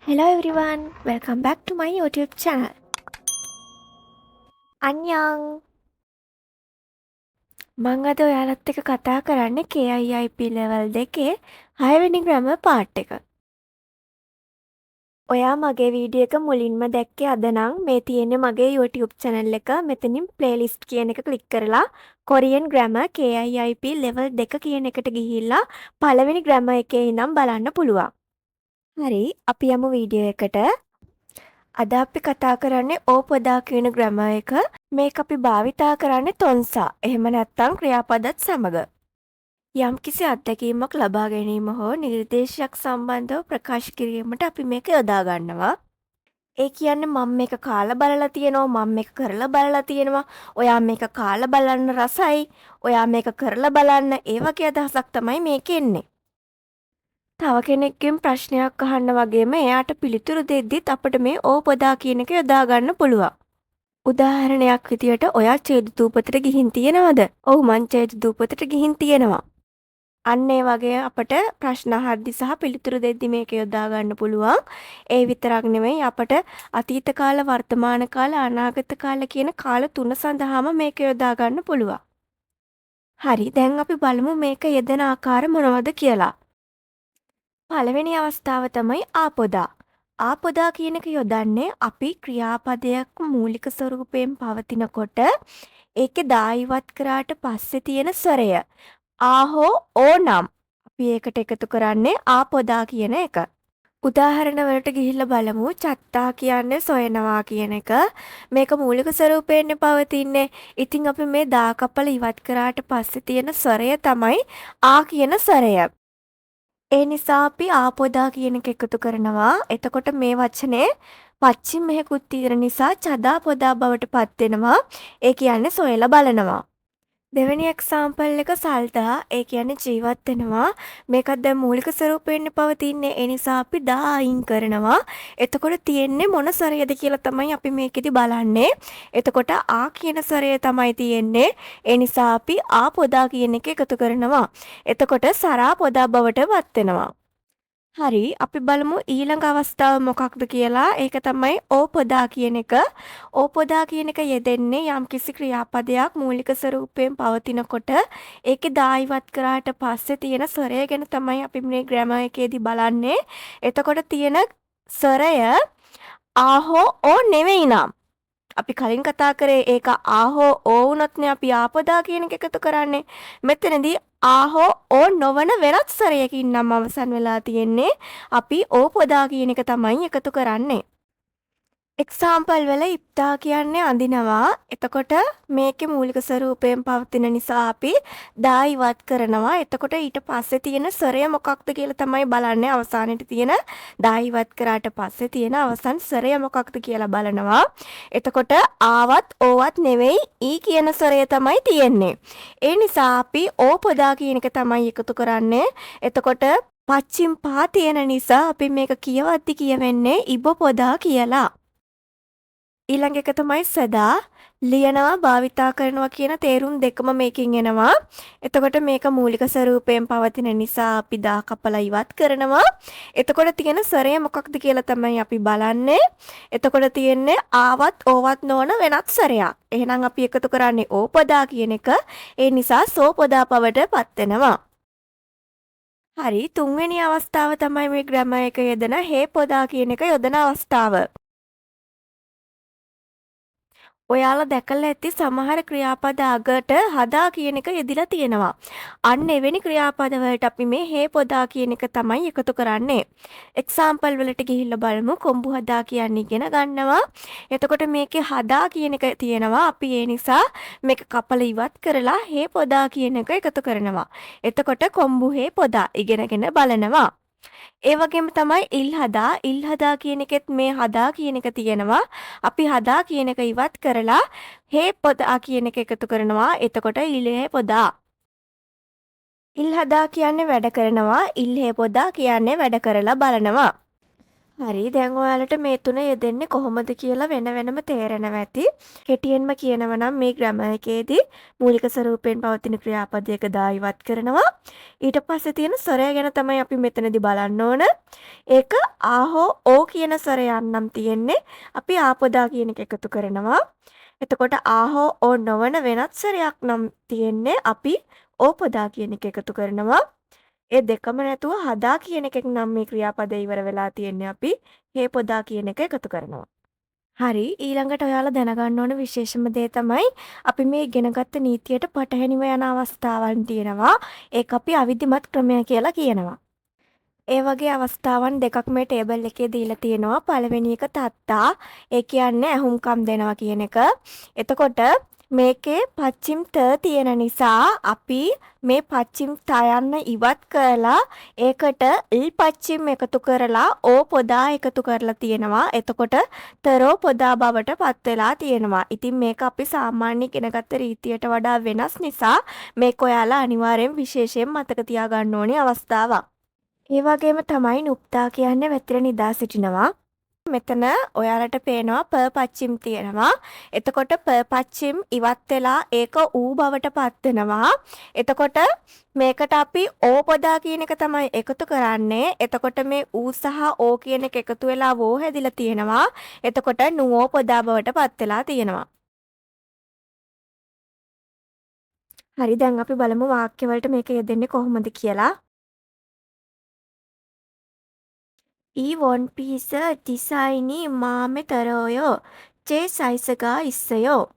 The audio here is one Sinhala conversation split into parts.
Hello everyone, welcome back to my YouTube channel. 안녕. මං අද ඔයාලත් එක්ක කතා කරන්නේ KIIP level 2 6වෙනි grammar part එක. ඔයා මගේ වීඩියෝ එක මුලින්ම දැක්කේ අද නම් මේ තියෙන්නේ මගේ YouTube channel එක. මෙතනින් playlist කියන එක click කරලා Korean grammar KIIP level 2 කියන එකට ගිහිල්ලා පළවෙනි grammar එකේ ඉඳන් බලන්න පුළුවන්. හරි, අපි යමු වීඩියෝ එකට. අද අපි කතා කරන්නේ ඕපදා කියන ග්‍රැමර් එක. මේක අපි භාවිතා කරන්නේ තොන්සා. එහෙම නැත්නම් ක්‍රියාපදත් සමග. යම්කිසි අත්දැකීමක් ලබා ගැනීම හෝ නිර්දේශයක් සම්බන්ධව ප්‍රකාශ කිරීමට අපි මේක යොදා ගන්නවා. ඒ කියන්නේ මම මේක කාලා බලලා තියෙනවා, මම මේක කරලා බලලා තියෙනවා, ඔයා මේක කාලා බලන්න රසයි, ඔයා මේක කරලා බලන්න, ඒ වගේ අදහසක් තමයි මේකේ එන්නේ. තව කෙනෙක්ගෙන් ප්‍රශ්නයක් අහන්න වගේම එයාට පිළිතුරු දෙද්දිත් අපිට මේ ඕපදා කියන එක යොදා ගන්න පුළුවන්. උදාහරණයක් විදියට ඔයා ඡේදදූපතට ගිහින් තියෙනවද? ඔව් මං ඡේදදූපතට ගිහින් තියෙනවා. අන්න ඒ වගේ අපට ප්‍රශ්න අහද්දි සහ පිළිතුරු දෙද්දි මේක යොදා ගන්න පුළුවන්. ඒ විතරක් නෙමෙයි අපට අතීත කාල, වර්තමාන කාල, අනාගත කාල කියන කාල තුන සඳහාම මේක යොදා ගන්න පුළුවන්. හරි, දැන් අපි බලමු මේක යෙදෙන ආකාර මොනවද කියලා. පළවෙනි අවස්ථාව තමයි ආපොදා. ආපොදා කියන එක යොදන්නේ අපි ක්‍රියාපදයක් මූලික ස්වරූපයෙන් පවතිනකොට ඒකේ දායිවත් කරාට පස්සේ තියෙන ස්වරය. ආ හෝ ඕ නම් අපි ඒකට එකතු කරන්නේ ආපොදා කියන එක. උදාහරණ වලට ගිහිල්ලා බලමු. චත්තා කියන්නේ සොයනවා කියන එක. මේක මූලික ස්වරූපයෙන් පවතින්නේ. ඉතින් අපි මේ දා කපල ඉවත් කරාට පස්සේ තියෙන ස්වරය තමයි ආ කියන ස්වරය. ඒ නිසා අපි ආපොදා කියන එක එකතු කරනවා. එතකොට මේ වචනේ පච්චිම මෙහෙකුත් තියෙන නිසා චදා පොදා බවට පත් වෙනවා. ඒ කියන්නේ සොයලා බලනවා. දෙවෙනි එක්සැම්පල් එක සල්දා. ඒ කියන්නේ ජීවත් වෙනවා. මේකත් දැන් මූලික ස්වරූපයෙන් පවතින්නේ. ඒ නිසා අපි දා අයින් කරනවා. එතකොට තියෙන්නේ මොන ස්වරයද කියලා තමයි අපි මේකෙදි බලන්නේ. එතකොට ආ කියන ස්වරය තමයි තියෙන්නේ. ඒ නිසා අපි ආපොදා කියන එක එකතු කරනවා. එතකොට සරා පොදා බවට පත් වෙනවා. හරි, අපි බලමු ඊළඟ අවස්ථාව මොකක්ද කියලා. ඒක තමයි ඕපදා කියන එක. ඕපදා කියන එක යෙදෙන්නේ යම්කිසි ක්‍රියාපදයක් මූලික ස්වරූපයෙන් පවතිනකොට ඒකේ දායිවත් කරාට පස්සේ තියෙන ස්වරය ගැන තමයි අපි මේ ග්‍රැමර් එකේදී බලන්නේ. එතකොට තියෙන ස්වරය ආ හෝ ඕ නෙවෙයි නම් අපි කලින් කතා කරේ ඒක ආ හෝ ඕ වුණොත්නේ අපි ආපදා කියන එක එකතු කරන්නේ. මෙතනදී ආ හෝ ඕ නොවන වෙනත් ස්වරයකින් නම් අවසන් වෙලා තියෙන්නේ. අපි ඕපදා කියන එක තමයි එකතු කරන්නේ. එක්සාම්පල් වල ඉප්තා කියන්නේ අඳිනවා. එතකොට මේකේ මූලික ස්වරූපයෙන් පවතින නිසා අපි දා ඉවත් කරනවා. එතකොට ඊට පස්සේ තියෙන ස්වරය මොකක්ද කියලා තමයි බලන්නේ. අවසානයේ තියෙන දා ඉවත් කරාට පස්සේ තියෙන අවසන් ස්වරය මොකක්ද කියලා බලනවා. එතකොට ආවත් ඕවත් නෙවෙයි ඊ කියන ස්වරය තමයි තියෙන්නේ. ඒ නිසා අපි ඕපදා කියන එක තමයි එකතු කරන්නේ. එතකොට පච්චිම් පා තියෙන නිසා අපි මේක කියවද්දි කියවෙන්නේ ඉබොපොදා කියලා. ඊළඟ එක තමයි සදා. ලියනවා භාවිතා කරනවා කියන තේරුම් දෙකම මේකෙන් එනවා. එතකොට මේක මූලික ස්වරූපයෙන් පවතින නිසා අපි දා කපලා ඉවත් කරනවා. එතකොට තියෙන ස්වරය මොකක්ද කියලා තමයි අපි බලන්නේ. එතකොට තියෙන්නේ ආවත් ඕවත් නොවන වෙනත් ස්වරයක්. එහෙනම් අපි එකතු කරන්නේ ඕපදා කියන එක. ඒ නිසා සෝපදා බවට පත් වෙනවා. හරි, තුන්වෙනි අවස්ථාව තමයි මේ ග්‍රැමර් එක යෙදෙන හේපොදා කියන එක යොදන අවස්ථාව. ඔයාලා දැකලා ඇති සමහර ක්‍රියාපද අගට හදා කියන එක යෙදිලා තියෙනවා. අන්න එවැනි ක්‍රියාපද වලට අපි මේ හේපොදා කියන එක තමයි එකතු කරන්නේ. එක්සැම්පල් වලට ගිහිල්ලා බලමු. කොඹු හදා කියන්නේ ඉගෙන ගන්නවා. එතකොට මේකේ හදා කියන එක තියෙනවා. අපි ඒ නිසා මේක කපලා ඉවත් කරලා හේපොදා කියන එක එකතු කරනවා. එතකොට කොඹු හේපොදා ඉගෙනගෙන බලනවා. ඒ වගේම තමයි ඉල් හදා කියන එකෙත් මේ හදා කියන එක තියෙනවා. අපි හදා කියන එක ඉවත් කරලා හේ පොදා කියන එක එකතු කරනවා. එතකොට ඉල්හේ පොදා. ඉල් හදා කියන්නේ වැඩ කරනවා. ඉල්හේ පොදා කියන්නේ වැඩ කරලා බලනවා. හරි දැන් ඔයාලට මේ තුන යෙදෙන්නේ කොහොමද කියලා වෙන වෙනම තේරෙනවා ඇති. කෙටියෙන්ම කියනවා නම් මේ ග්‍රැමර් එකේදී මූලික ස්වරූපයෙන් පවතින ක්‍රියාපදයක දායිවත් කරනවා. ඊට පස්සේ තියෙන ස්වරය ගැන තමයි අපි මෙතනදී බලන්න ඕන. ඒක ආ හෝ ඕ කියන ස්වරයන් නම් තියෙන්නේ. අපි ආපදා කියන එක එකතු කරනවා. එතකොට ආ හෝ ඕ නොවන වෙනත් ස්වරයක් නම් තියෙන්නේ. අපි ඕපදා කියන එක එකතු කරනවා. ඒ දෙකම නැතුව හදා කියන එකෙන් නම් මේ ක්‍රියාපදේ ඉවර වෙලා තියෙන්නේ අපි හේපොදා කියන එක එකතු කරනවා. හරි ඊළඟට ඔයාලා දැනගන්න ඕන විශේෂම දේ තමයි අපි මේ ඉගෙනගත්ත නීතියට පටහැනිව යන අවස්ථාවන් තියෙනවා. ඒක අපි අවිධිමත් ක්‍රමය කියලා කියනවා. ඒ වගේ අවස්ථාවන් දෙකක් මේ ටේබල් එකේ දීලා තියෙනවා. පළවෙනි එක තත්තා. ඒ කියන්නේ ඇහුම්කම් දෙනවා කියන එක. එතකොට මේකේ පච්චිම් ත තියෙන නිසා අපි මේ පච්චිම් තයන්න ඉවත් කරලා ඒකට ඉල් පච්චිම් එකතු කරලා ඕ පොදා එකතු කරලා තියෙනවා. එතකොට තරෝ පොදා බවට පත් වෙලා තියෙනවා. ඉතින් මේක අපි සාමාන්‍ය ඉගෙනගත්ත රීතියට වඩා වෙනස් නිසා මේක ඔයාලා අනිවාර්යෙන් විශේෂයෙන් මතක තියාගන්න ඕනේ අවස්ථාවක්. ඒ වගේම තමයි නුප්තා කියන්නේ වැතිර නිදා සිටිනවා. මෙතන ඔයාලට පේනවා ප පච්චිම් තියෙනවා. එතකොට ප පච්චිම් ඉවත් වෙලා ඒක ඌ බවට පත් වෙනවා. එතකොට මේකට අපි ඕ පදා කියන එක තමයි එකතු කරන්නේ. එතකොට මේ ඌ සහ ඕ කියන එක එකතු වෙලා වෝ හැදිලා තියෙනවා. එතකොට නුවෝ පදා බවට පත් වෙලා තියෙනවා. හරි දැන් අපි බලමු වාක්‍ය වලට මේක යෙදෙන්නේ කොහොමද කියලා. 이 원피스 디자인이 마음에 들어요. 제 사이즈가 있어요.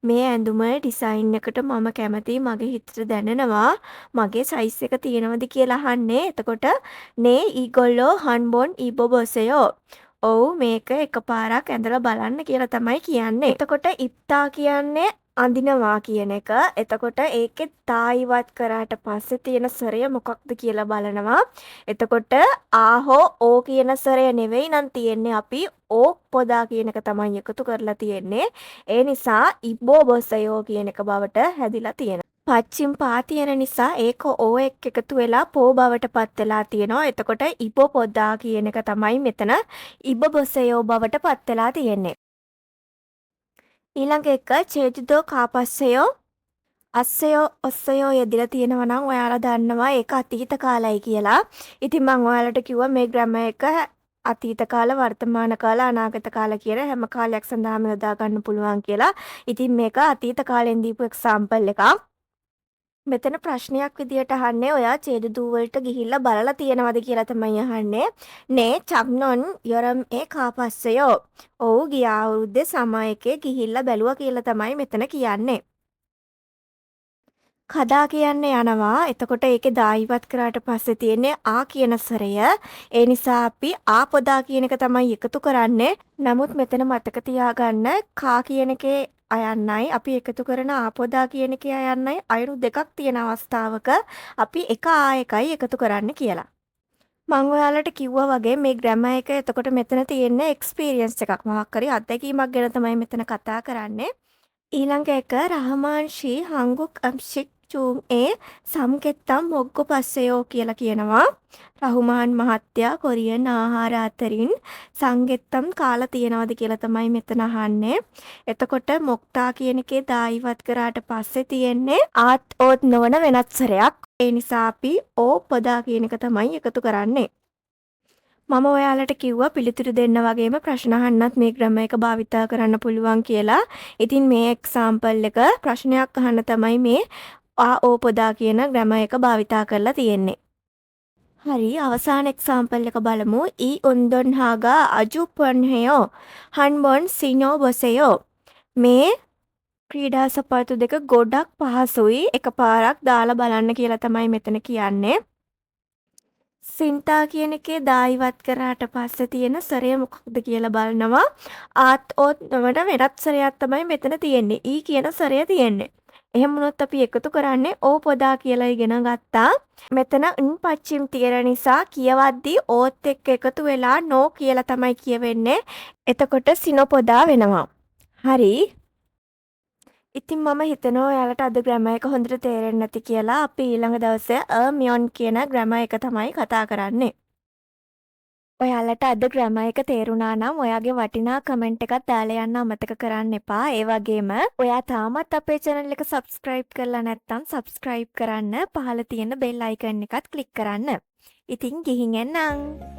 මේ ඇඳුම ඩිසයින් එකට මම කැමතියි මගේ හිතට දැනෙනවා. මගේ සයිස් එක තියෙනවද කියලා අහන්නේ. එතකොට නේ ඊගොල්ලෝ හන්බොන් ඊබොබොසයෝ. ඔව් මේක එකපාරක් ඇඳලා බලන්න කියලා තමයි කියන්නේ. එතකොට ඉප්තා කියන්නේ අඳිනවා කියන එක. එතකොට ඒකේ තා ඉවත් කරාට පස්සේ තියෙන ස්වරය මොකක්ද කියලා බලනවා. එතකොට ආ හෝ ඕ කියන ස්වරය නෙවෙයි නම් තියෙන්නේ අපි ඕ පොදා කියන එක තමයි එකතු කරලා තියෙන්නේ. ඒ නිසා ඉබ්බෝ බොසයෝ කියන එක බවට හැදිලා තියෙනවා. පච්චිම් පා තියෙන නිසා ඒක ඕ එක් එකතු වෙලා පෝ බවට පත් වෙලා තියෙනවා. එතකොට ඉබ්බෝ පොදා කියන එක තමයි මෙතන ඉබ්බ බොසයෝ බවට පත් වෙලා තියෙන්නේ. ඊළඟ එක චේතුදෝ කාපස්සයෝ අස්සයෝ ඔස්සයෝ යෙදලා තියෙනවා නම් ඔයාලා දන්නවා ඒක අතීත කාලයි කියලා. ඉතින් මම ඔයාලට කිව්වා මේ ග්‍රැමර් එක අතීත කාල වර්තමාන කාල අනාගත කාල කියන හැම කාලයක් සඳහාම යොදා ගන්න පුළුවන් කියලා. ඉතින් මේක අතීත කාලෙන් දීපු එක්සැම්පල් එකක්. මෙතන ප්‍රශ්නයක් විදියට අහන්නේ ඔයා චේදුදූ වලට ගිහිල්ලා බලලා තියෙනවද කියලා තමයි අහන්නේ. නේ චග්නොන් යොරම් ඒ කාපස්සයෝ. ඔව් ගිය අවුරුද්දේ සමයකේ ගිහිල්ලා බැලුවා කියලා තමයි මෙතන කියන්නේ. කදා කියන්න යනවා. එතකොට ඒකේ දායිවත් කරාට පස්සේ තියෙන්නේ ආ කියන ස්වරය. ඒ නිසා අපි ආපදා කියන එක තමයි එකතු කරන්නේ. නමුත් මෙතන මතක තියාගන්න කා කියන එකේ අයන්නයි අපි එකතු කරන ආපදා කියන එකේ අයන්නයි අයුරු දෙකක් තියෙන අවස්ථාවක අපි එක ආ එකයි එකතු කරන්න කියලා. මම ඔයාලට කිව්වා වගේ මේ ග්‍රැමර් එක එතකොට මෙතන තියෙන එක්ස්පීරියන්ස් එකක් මොකක් හරි අත්දැකීමක් ගැන තමයි මෙතන කතා කරන්නේ. ඊළඟ එක රහමාන්ෂී හංගුක් අම්ෂික් චූම් ඒ සම්කෙත්තම් මොග්ගො පස්සයෝ කියලා කියනවා. රහුමාන් මහත්තයා කොරියන් ආහාර අතරින් සංගෙත්තම් කාලා තියනවද කියලා තමයි මෙතන අහන්නේ. එතකොට මොක්තා කියන එකේ දායිවත් කරාට පස්සේ තියෙන්නේ ආත් ඕත් නොවන වෙනත් ස්වරයක්. ඒ නිසා අපි ඕ පදා කියන එක තමයි එකතු කරන්නේ. මම ඔයාලට කිව්වා පිළිතුරු දෙන්න වගේම ප්‍රශ්න අහන්නත් මේ ග්‍රැමර් එක භාවිතා කරන්න පුළුවන් කියලා. ඉතින් මේ එක්සැම්පල් එක ප්‍රශ්නයක් අහන්න තමයි මේ ආ ඕ පොදා කියන ග්‍රැමර් එක භාවිතා කරලා තියෙන්නේ. හරි අවසාන එක්සැම්පල් එක බලමු. ඊ උන්දොන් හාගා අජුපොන්හෙයෝ හන්බොන් සිනෝ බොසෙයෝ. මේ ක්‍රීඩා සපත්තු දෙක ගොඩක් පහසුයි. එකපාරක් දාලා බලන්න කියලා තමයි මෙතන කියන්නේ. සින්තා කියන එකේ දායිවත් කරාට පස්සේ තියෙන ස්වරය මොකක්ද කියලා බලනවා. ආත් ඕත් නොවන වෙනත් ස්වරයක් තමයි මෙතන තියෙන්නේ. ඊ කියන ස්වරය තියෙන්නේ. එහෙම වුණොත් අපි එකතු කරන්නේ ඕ පොදා කියලා ඉගෙන ගත්තා. මෙතන න් පච්චිම් තියෙන නිසා කියවද්දී ඕත් එක්ක එකතු වෙලා නෝ කියලා තමයි කියවෙන්නේ. එතකොට සිනොපොදා වෙනවා. හරි. ඉතින් මම හිතනවා ඔයාලට අද ග්‍රැමර් එක හොඳට තේරෙන්නේ නැති කියලා. අපි ඊළඟ දවසේ මියොන් කියන ග්‍රැමර් එක තමයි කතා කරන්නේ. ඔයාලට අද ග්‍රැමර් එක තේරුණා නම් ඔයාගේ වටිනා කමෙන්ට් එකක් දාලා යන්න අමතක කරන්න එපා. ඒ වගේම ඔයා තාමත් අපේ channel එක subscribe කරලා නැත්නම් subscribe කරන්න. පහළ තියෙන bell icon එකත් click කරන්න. ඉතින් ගිහින් එන්නම්.